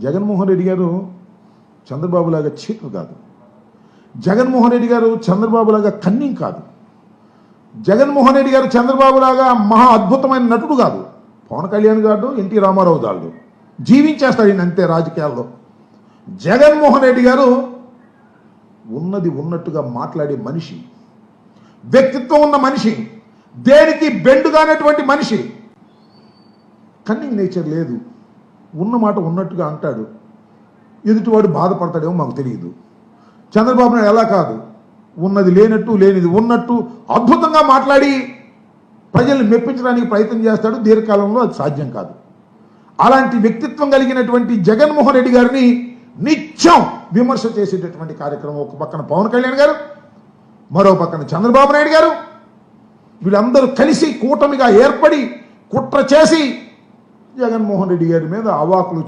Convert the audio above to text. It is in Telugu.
జగన్మోహన్ రెడ్డి గారు చంద్రబాబు లాగా చీటర్ కాదు. జగన్మోహన్ రెడ్డి గారు చంద్రబాబు లాగా కన్నింగ్ కాదు. జగన్మోహన్ రెడ్డి గారు చంద్రబాబు లాగా మహా అద్భుతమైన నటుడు కాదు. పవన్ కళ్యాణ్ గారు, ఎన్టీ రామారావు దాళ్ళు జీవించేస్తాడు ఈయన అంతే రాజకీయాల్లో. జగన్మోహన్ రెడ్డి గారు ఉన్నది ఉన్నట్టుగా మాట్లాడే మనిషి, వ్యక్తిత్వం ఉన్న మనిషి, దేనికి బెండుగానటువంటి మనిషి. కన్నింగ్ నేచర్ లేదు. ఉన్న మాట ఉన్నట్టుగా అంటాడు. ఎదుటివాడు బాధపడతాడేమో మాకు తెలియదు. చంద్రబాబు నాయుడు ఎలా కాదు, ఉన్నది లేనట్టు లేనిది ఉన్నట్టు అద్భుతంగా మాట్లాడి ప్రజల్ని మెప్పించడానికి ప్రయత్నం చేస్తాడు. దీర్ఘకాలంలో అది సాధ్యం కాదు. అలాంటి వ్యక్తిత్వం కలిగినటువంటి జగన్మోహన్ రెడ్డి గారిని నిత్యం విమర్శ చేసేటటువంటి కార్యక్రమం ఒక పక్కన పవన్ కళ్యాణ్ గారు, మరో పక్కన చంద్రబాబు నాయుడు గారు, వీళ్ళందరూ కలిసి కూటమిగా ఏర్పడి కుట్ర చేసి జగన్మోహన్ రెడ్డి గారి మీద అవాకులు